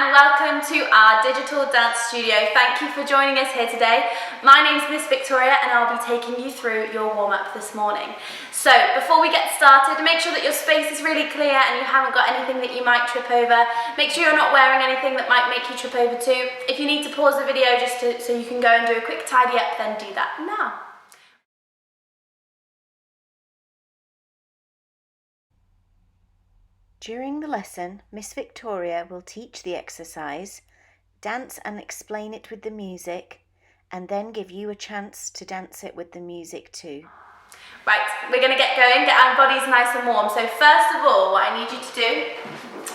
and welcome to our digital dance studio. Thank you for joining us here today. My name's Miss Victoria and I'll be taking you through your warm-up this morning. So before we get started, make sure that your space is really clear and you haven't got anything that you might trip over. Make sure you're not wearing anything that might make you trip over too. If you need to pause the video so you can go and do a quick tidy up, then do that now. During the lesson, Miss Victoria will teach the exercise, dance and explain it with the music, and then give you a chance to dance it with the music too. Right, we're going to get going, get our bodies nice and warm. So first of all, what I need you to do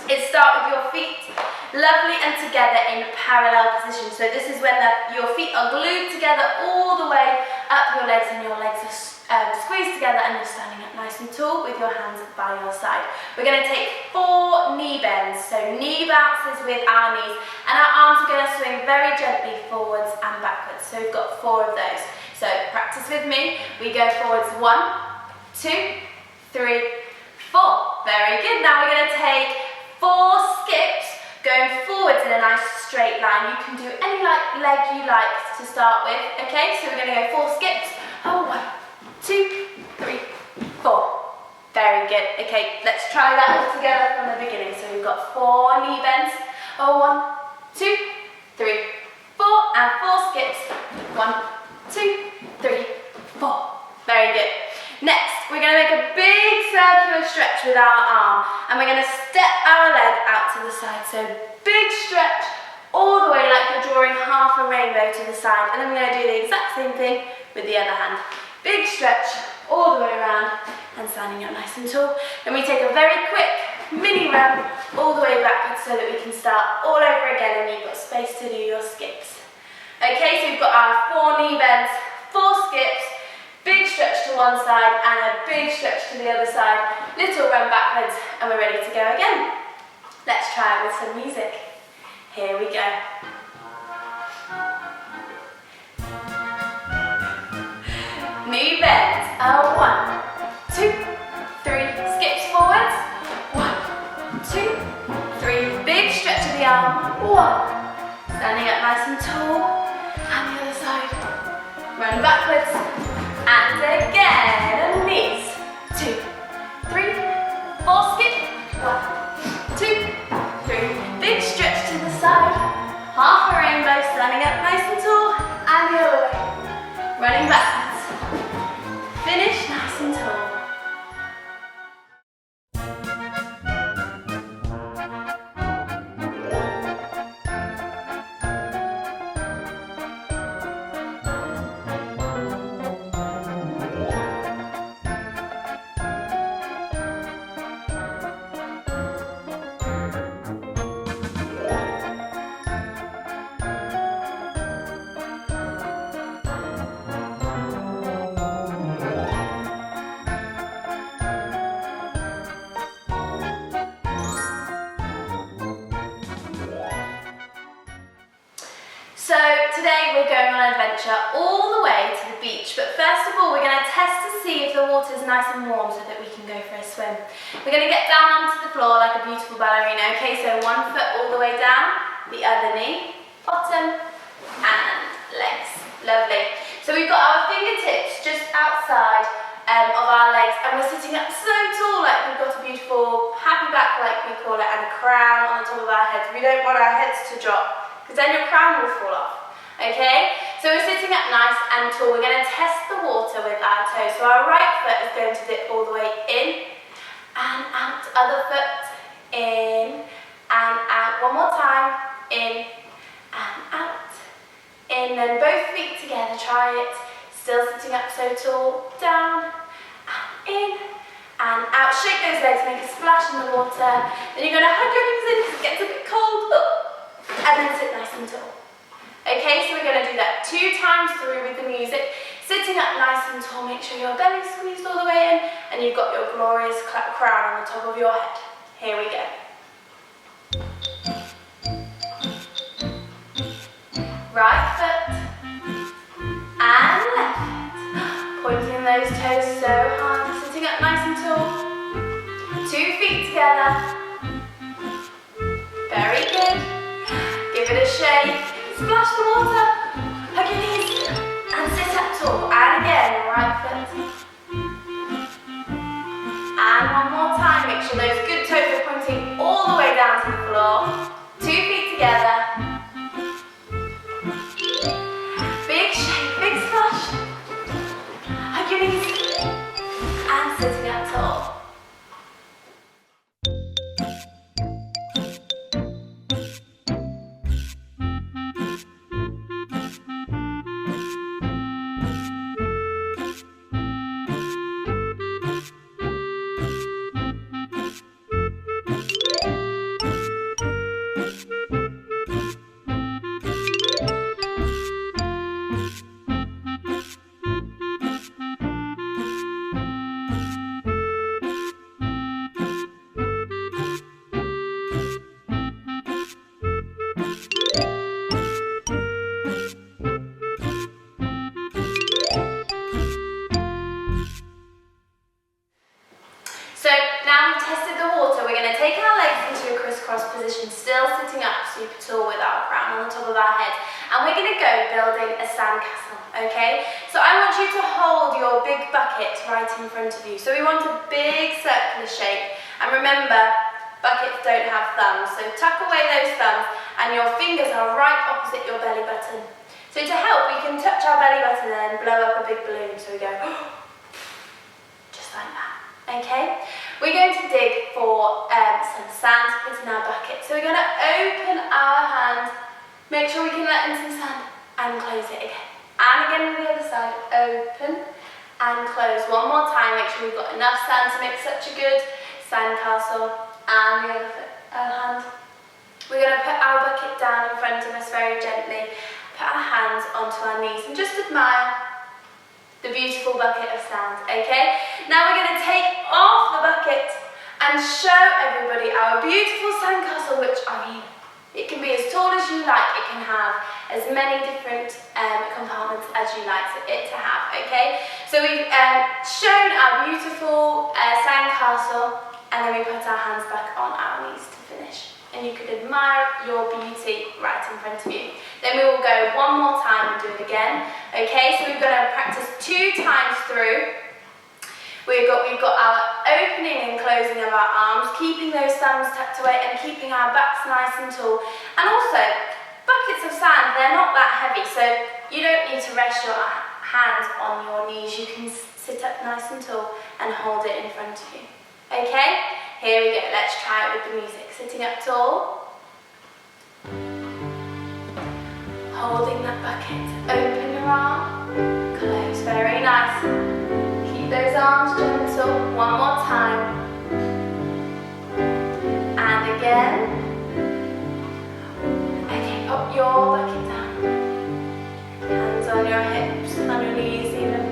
is start with your feet lovely and together in parallel position. So this is when your feet are glued together all the way up your legs and your legs are squeezed together and you're standing up nice and tall with your hands by your side. We're going to take 4 knee bends, so knee bounces with our knees, and our arms are going to swing very gently forwards and backwards. So we've got 4 of those. So practice with me. We go forwards 1, 2, 3, 4. Very good. Now we're going to take 4 skips going forwards in a nice straight line. You can do any leg you like to start with. Okay, so we're going to go 4 skips. 1, 2, 3, 4. Very good. Okay, let's try that all together from the beginning. So we've got 4 knee bends. 1, 2, 3, 4, and 4 skips. 1, 2, 3, 4. Very good. Next, we're going to make a big circular stretch with our arm, and we're going to step our leg out to the side. So big stretch all the way like you're drawing half a rainbow to the side, and then we're going to do the exact same thing with the other hand. Big stretch all the way around and standing up nice and tall. Then we take a very quick mini run all the way backwards so that we can start all over again and you've got space to do your skips. Okay, so we've got our 4 knee bends, 4 skips, big stretch to one side and a big stretch to the other side, little run backwards, and we're ready to go again. Let's try it with some music. Here we go. Knee bends. 1, 2, 3. Skips forwards. 1, 2, 3. Big stretch of the arm. 1. Standing up nice and tall. And the other side. Run backwards. And again. And knees. 2, 3, 4. Skip. 1, 2, 3. Big stretch to the side. Half a rainbow. Standing up nice and tall. And the other way. Running backwards. Finish nice and tall. So today we're going on an adventure all the way to the beach, but first of all we're going to test to see if the water is nice and warm so that we can go for a swim. We're going to get down onto the floor like a beautiful ballerina, okay, so 1 foot all the way down, the other knee, bottom and legs. Lovely. So we've got our fingertips just outside of our legs and we're sitting up so tall like we've got a beautiful happy back like we call it and a crown on the top of our heads. We don't want our heads to drop, because then your crown will fall off, okay? So we're sitting up nice and tall. We're going to test the water with our toes. So our right foot is going to dip all the way in and out. Other foot in and out. One more time. In and out. In, then both feet together. Try it. Still sitting up so tall. Down and in and out. Shake those legs. Make a splash in the water. Then you're going to hug your knees in because it gets a bit cold. And then sit nice and tall. Okay, so we're going to do that 2 times through with the music. Sitting up nice and tall, make sure your belly's squeezed all the way in and you've got your glorious crown on the top of your head. Here we go. Right foot and left foot. Pointing those toes so hard, sitting up nice and tall. 2 feet together. Very good. Give it a shake. Splash the water. Hug your knees. And sit up tall. And again, right foot. And one more time. Make sure those good toes are pointing all the way down to the floor. 2 feet together. Big shake, big splash. Hug your knees. And sitting up tall. So now we've tested the water, we're going to take our legs into a crisscross position, still sitting up super tall with our crown on the top of our head. And we're going to go building a sandcastle, okay? So I want you to hold your big bucket right in front of you. So we want a big circular shape. And remember, buckets don't have thumbs, so tuck away those thumbs and your fingers are right opposite your belly button. So to help, we can touch our belly button and blow up a big balloon. So we go, just like that. Okay, we're going to dig for some sand to put in our bucket. So we're going to open our hand, make sure we can let in some sand, and close it again. And again on the other side, open and close. One more time, make sure we've got enough sand to make such a good sand castle. And the other hand. We're going to put our bucket down in front of us very gently, put our hands onto our knees and just admire the beautiful bucket of sand, okay? Now we're going to take off the bucket and show everybody our beautiful sandcastle, which it can be as tall as you like. It can have as many different compartments as you like it to have, okay? So we've shown our beautiful sandcastle, and then we put our hands back on our knees to finish. And you could admire your beauty right in front of you. Then we will go one more time and do it again. Okay, so we're going to practice 2 times through. We've got our opening and closing of our arms, keeping those thumbs tucked away and keeping our backs nice and tall. And also, buckets of sand, they're not that heavy, so you don't need to rest your hands on your knees. You can sit up nice and tall and hold it in front of you. Okay, here we go. Let's try it with the music. Sitting up tall. Holding that bucket. Open your arm. Close. Very nice. Keep those arms gentle. One more time. And again. Okay, pop your bucket down. Hands on your hips, on your knees even.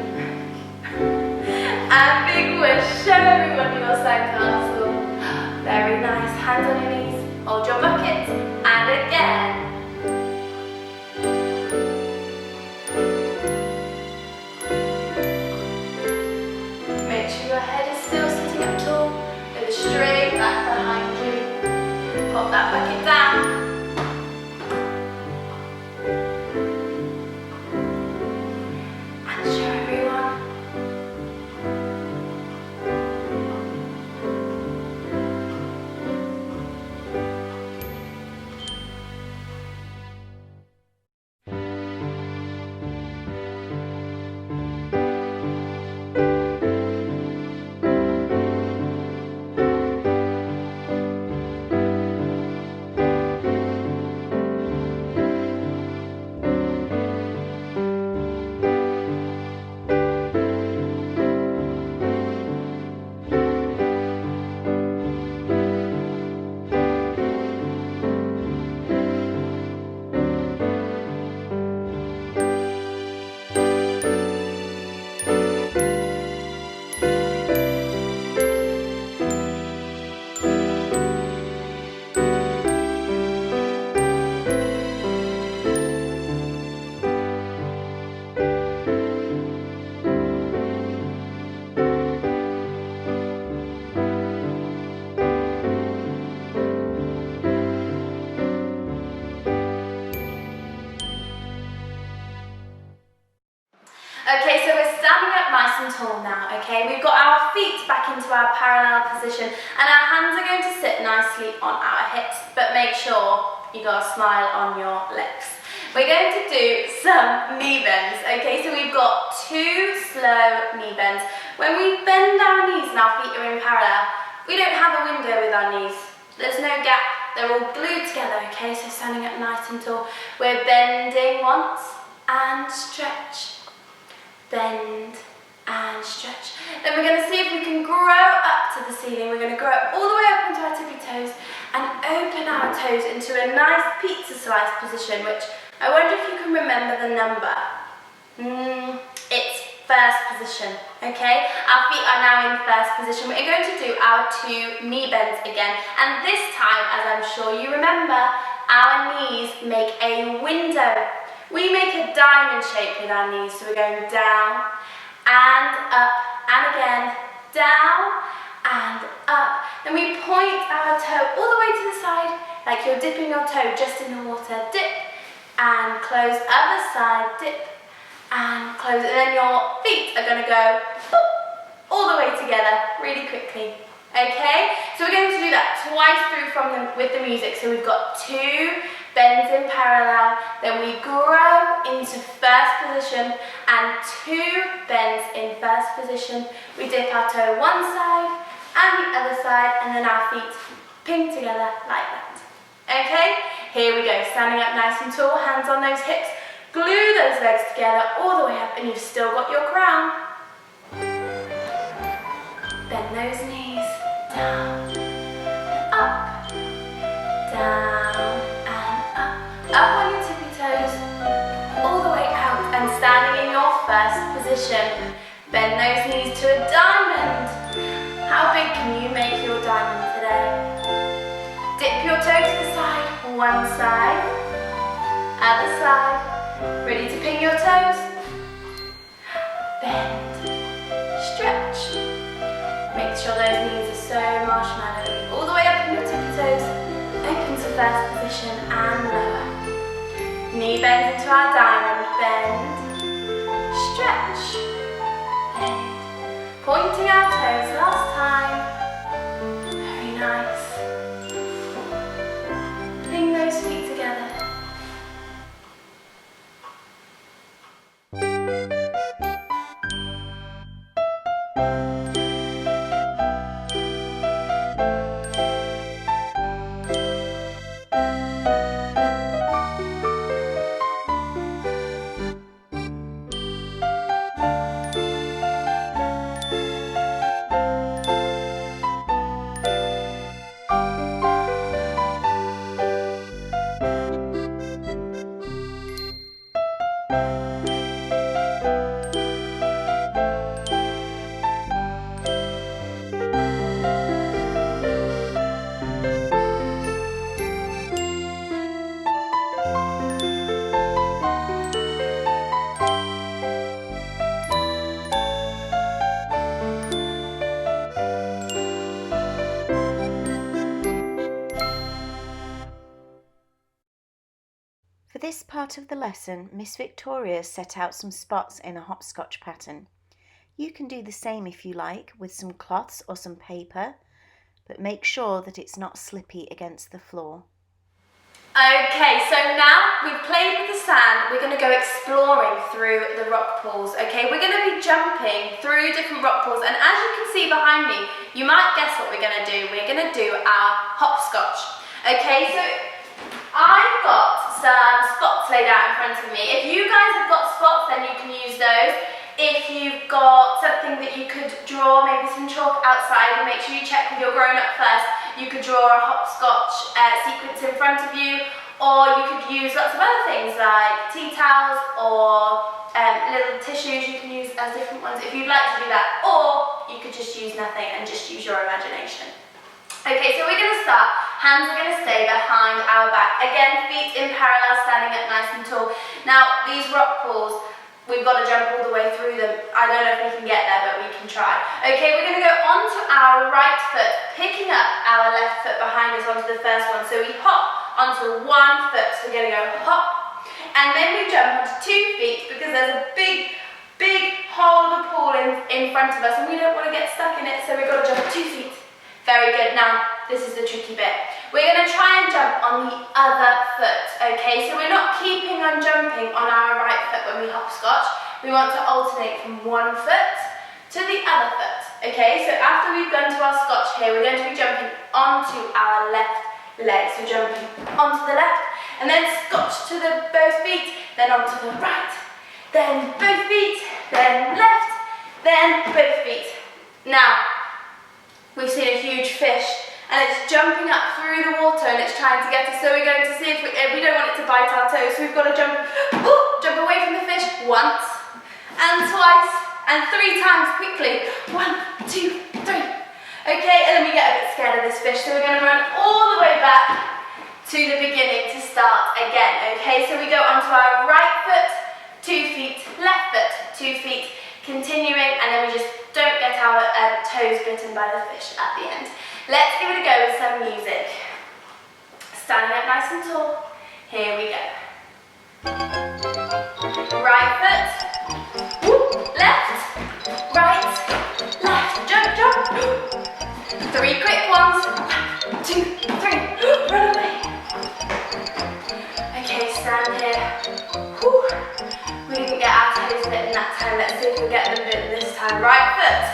And big wish. Show everyone your sandcastle. Very nice. Hands on your knees. Hold your bucket. And again. Make sure your head is still sitting up tall with a straight back behind you. Pop that bucket down. And show everyone. okay? We've got our feet back into our parallel position and our hands are going to sit nicely on our hips, but make sure you got a smile on your lips. We're going to do some knee bends, okay? So we've got 2 slow knee bends. When we bend our knees and our feet are in parallel, we don't have a window with our knees. There's no gap. They're all glued together, okay? So standing up nice and tall. We're bending once and stretch. Bend and stretch. Then we're going to see if we can grow up to the ceiling. We're going to grow up all the way up into our tippy toes and open our toes into a nice pizza slice position, which I wonder if you can remember the number. It's first position, okay? Our feet are now in first position. We're going to do our 2 knee bends again, and this time, as I'm sure you remember, our knees make a window. We make a diamond shape with our knees, so we're going down and up, and again, down and up. Then we point our toe all the way to the side, like you're dipping your toe just in the water. Dip and close, other side, dip and close, and then your feet are going to go boop, all the way together really quickly. Okay, so we're going to do that twice through with the music. So we've got 2 bends in parallel, then we grow into first position and 2 bends in first position. We dip our toe one side and the other side, and then our feet ping together like that. Okay, here we go, standing up nice and tall, hands on those hips, glue those legs together all the way up, and you've still got your crown. Bend those knees, down, up, down, and up on your tippy toes, all the way out, and standing in your first position. Bend those knees to a diamond. How big can you make your diamond today? Dip your toe to the side, one side, other side. Ready to ping your toes? Bend, stretch. Make sure those knees are so marshmallowy. All the way up in your tippy toes. Open to first position and lower. Knee bend into our diamond. Bend, stretch, bend. Pointing our toes last time. Very nice. Ping those feet together. For this part of the lesson, Miss Victoria set out some spots in a hopscotch pattern. You can do the same if you like with some cloths or some paper, but make sure that it's not slippy against the floor. Okay, so now we've played with the sand, we're going to go exploring through the rock pools, okay? We're going to be jumping through different rock pools, and as you can see behind me, you might guess what we're going to do. We're going to do our hopscotch, okay? So I've got some spots laid out in front of me. If you guys have got spots, then you can use those. If you've got something that you could draw, maybe some chalk outside, and make sure you check with your grown-up first, you could draw a hopscotch sequence in front of you, or you could use lots of other things like tea towels or little tissues you can use as different ones if you'd like to do that, or you could just use nothing and just use your imagination. Okay, so we're going to start. Hands are going to stay behind our back. Again, feet in parallel, standing up nice and tall. Now, these rock pools, we've got to jump all the way through them. I don't know if we can get there, but we can try. Okay, we're going to go onto our right foot, picking up our left foot behind us onto the first one. So we hop onto one foot. So we're going to go hop, and then we jump onto 2 feet because there's a big whole of a pool in front of us, and we don't want to get stuck in it, so we've got to jump 2 feet. Very good. Now, this is the tricky bit. We're going to try and jump on the other foot, okay? So we're not keeping on jumping on our right foot when we hopscotch. We want to alternate from one foot to the other foot, okay? So after we've gone to our scotch here, we're going to be jumping onto our left leg. So jumping onto the left, and then scotch to the both feet, then onto the right, then both feet, then left, then both feet. Now, we've seen a huge fish, and it's jumping up through the water and it's trying to get us, so we're going to see if we don't want it to bite our toes, so we've got to jump away from the fish once, and twice, and 3 times quickly. 1, 2, 3. Okay, and then we get a bit scared of this fish, so we're going to run all the way back to the beginning to start again. Okay, so we go onto our right foot, 2 feet, left foot, 2 feet, continuing, and then we just don't get our toes bitten by the fish at the end. Let's give it a go with some music. Standing up nice and tall. Here we go. Right foot, whoop, left, right, left, jump, jump. 3 quick ones. 1, 2, 3, run away. Okay, stand here. Whew. We didn't get our toes bitten that time. Let's see if we get them bitten this time. Right foot,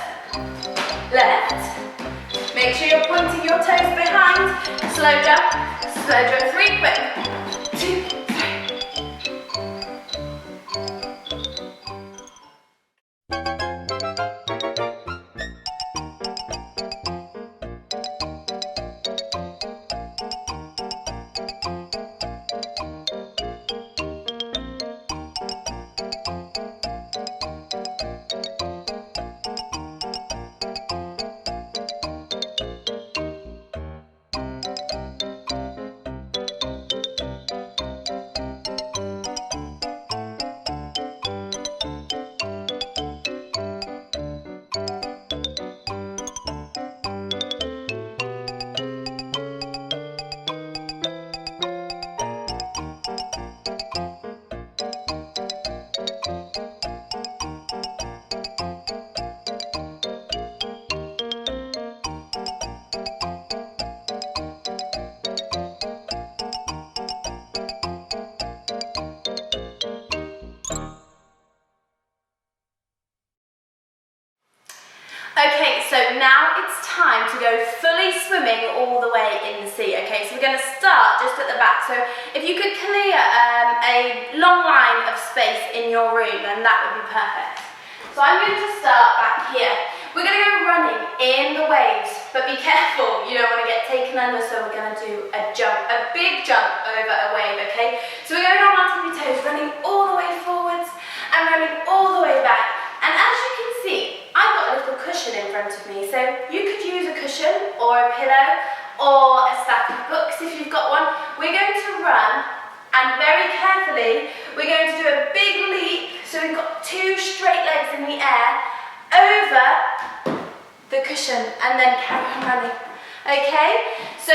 left. Make sure you're pointing your toes behind. Slow jump, 3 quick. 2, 3. Okay, so now it's time to go fully swimming all the way in the sea. Okay, so we're going to start just at the back. So if you could clear a long line of space in your room, then that would be perfect. So I'm going to start back here. We're going to go running in the waves, but be careful, you don't want to get taken under, so we're going to do a jump, a big jump over a wave, okay? So we're going on our tippy toes, running all the way forwards and running all the way back. And as you can see, I've got a little cushion in front of me, so you could use a cushion or a pillow or a stack of books if you've got one. We're going to run, and very carefully, we're going to do a big leap, so we've got 2 straight legs in the air, over the cushion, and then carry on running. Okay, so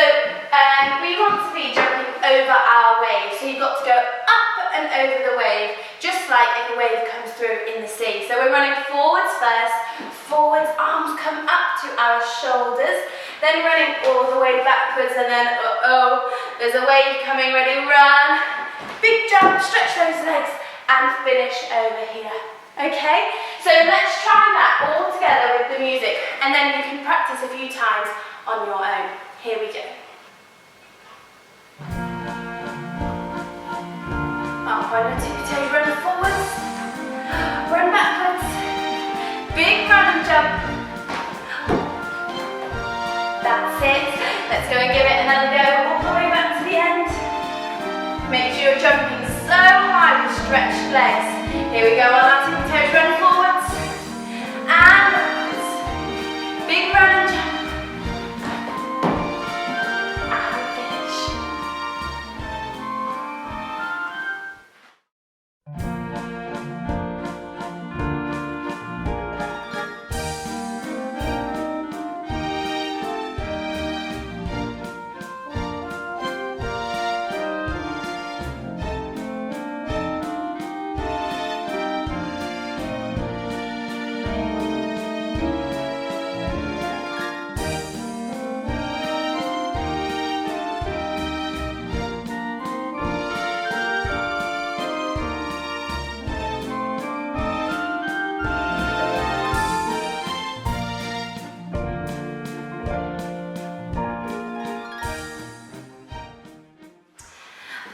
we want to be jumping over our wave, so you've got to go up and over the wave, just like if a wave comes through in the sea. So we're running forwards first, forwards, arms come up to our shoulders, then running all the way backwards, and then, there's a wave coming, ready, run, big jump, stretch those legs, and finish over here. Okay, so let's try that all together with the music, and then you can practice a few times on your own. Here we go. Up on a tippy toe, run forwards, run backwards, big run and jump. That's it. Let's go and give it another go all the way back to the end. Make sure you're jumping so high with stretched legs. Here we go on our tippy toes, run forwards and backwards. Big run and jump. And finish.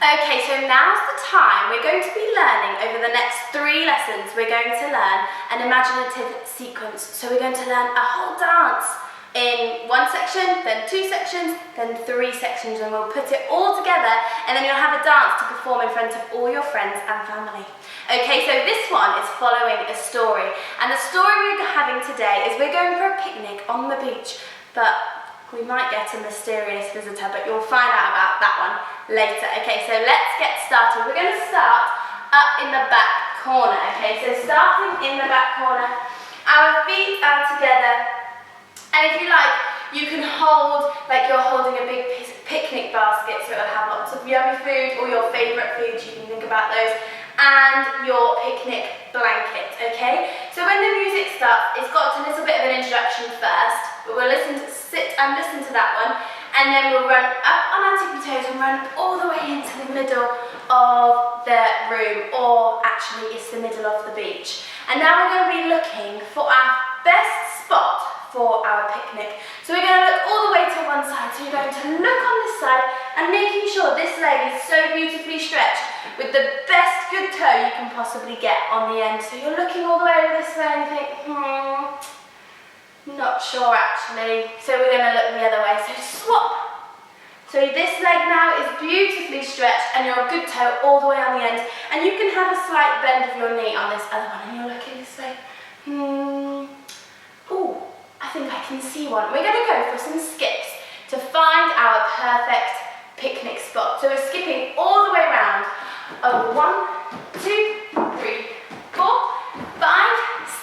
Okay, so now's the time. We're going to be learning over the next 3 lessons. We're going to learn an imaginative sequence. So we're going to learn a whole dance in 1 section, then 2 sections, then 3 sections, and we'll put it all together, and then you'll have a dance to perform in front of all your friends and family. Okay, so this one is following a story, and the story we're having today is we're going for a picnic on the beach, but we might get a mysterious visitor, but you'll find out about that one later. Okay, so let's get started. We're going to start up in the back corner. Okay, so starting in the back corner, our feet are together. And if you like, you can hold, like you're holding a big picnic basket, so it'll have lots of yummy food, or your favourite foods, you can think about those, and your picnic blanket, okay? So when the music starts, it's got a little bit of an introduction first, but we'll sit and listen to that one, and then we'll run up on our tippy toes and run all the way into the middle of the room, or actually it's the middle of the beach. And now we're going to be looking for our best spot for our picnic. So we're going to look all the way to one side. So you're going to look on this side and making sure this leg is so beautifully stretched with the best good toe you can possibly get on the end. So you're looking all the way over this way and you think, not sure actually. So we're going to look the other way. So swap. So this leg now is beautifully stretched and your good toe all the way on the end. And you can have a slight bend of your knee on this other one. And you're looking this way. Ooh. I think I can see one. We're going to go for some skips to find our perfect picnic spot. So we're skipping all the way around. 1, 2, 3, 4, 5,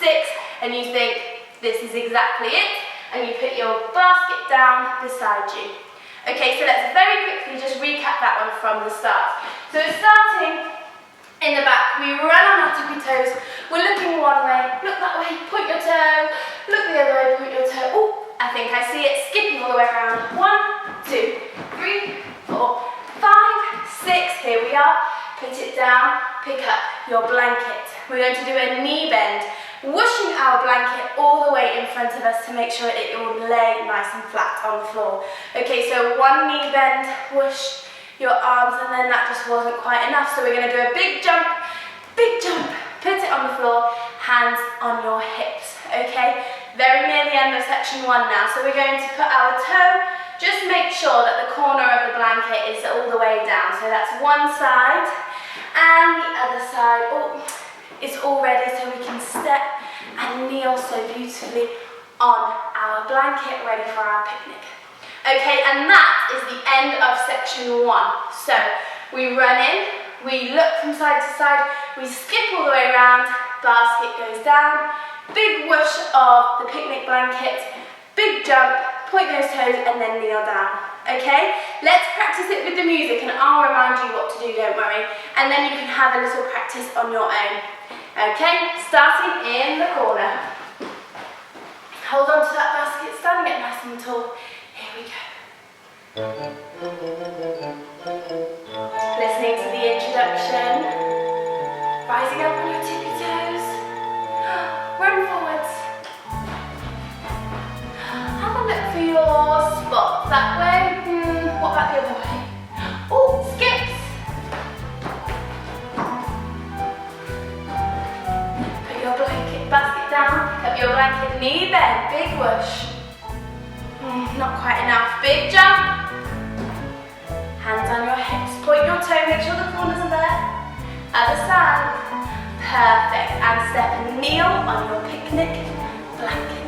6, and you think this is exactly it, and you put your basket down beside you. Okay, so let's very quickly just recap that one from the start. So starting in the back, we run on our tippy toes, we're looking one way, look that way, point your toe, look the other way, point your toe. Oh, I think I see it, skipping all the way around. 1, 2, 3, 4, 5, 6, here we are. Put it down, pick up your blanket. We're going to do a knee bend, whooshing our blanket all the way in front of us to make sure it will lay nice and flat on the floor. Okay, so 1 knee bend, whoosh your arms, and then that just wasn't quite enough, so we're going to do a big jump, put it on the floor, hands on your hips, okay? Very near the end of section 1 now, so we're going to put our toe, just make sure that the corner of the blanket is all the way down, so that's one side, and the other side, it's all ready, so we can step and kneel so beautifully on our blanket, ready for our picnic. Okay, and that is the end of section 1. So we run in, we look from side to side, we skip all the way around, basket goes down, big whoosh of the picnic blanket, big jump, point those toes, and then kneel down. Okay, let's practice it with the music, and I'll remind you what to do, don't worry, and then you can have a little practice on your own. Okay, starting in the corner. Hold on to that basket, standing it nice and tall. Here we go. Listening to the introduction. Rising up on your tippy toes. Run forwards. Have a look for your spots. That way. What about the other way? Oh, skips. Put your basket down. Up your blanket, knee bend, big whoosh. Not quite enough. Big jump. Hands on your hips. Point your toe. Make sure the corners are there. Other side. Perfect. And step and kneel on your picnic blanket.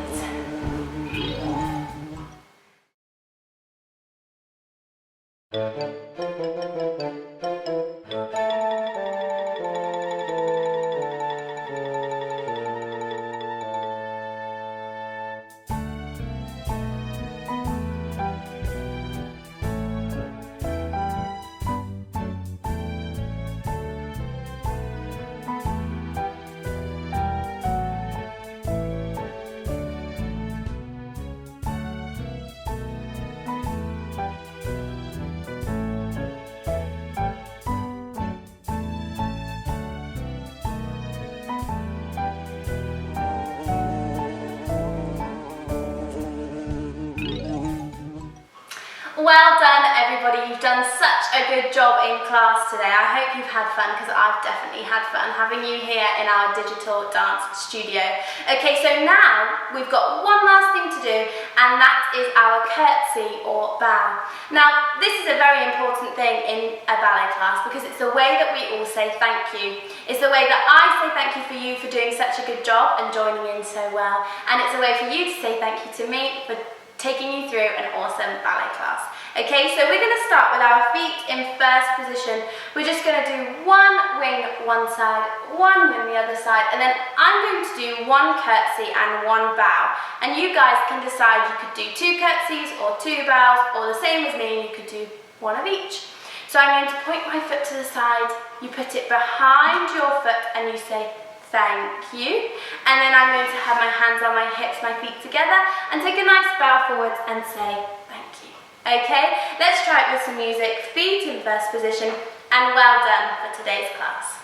Well done everybody, you've done such a good job in class today. I hope you've had fun, because I've definitely had fun having you here in our digital dance studio. Okay, so now we've got one last thing to do, and that is our curtsy or bow. Now this is a very important thing in a ballet class, because it's the way that we all say thank you. It's the way that I say thank you for you for doing such a good job and joining in so well, and it's a way for you to say thank you to me for taking you through an awesome ballet class. Okay, so we're going to start with our feet in first position. We're just going to do one wing one side, one wing the other side, and then I'm going to do one curtsy and one bow. And you guys can decide, you could do 2 curtsies or 2 bows, or the same as me, you could do one of each. So I'm going to point my foot to the side, you put it behind your foot and you say thank you, and then I'm going to have my hands on my hips, my feet together, and take a nice bow forwards and say thank you. Okay, let's try it with some music. Feet in first position, and well done for today's class.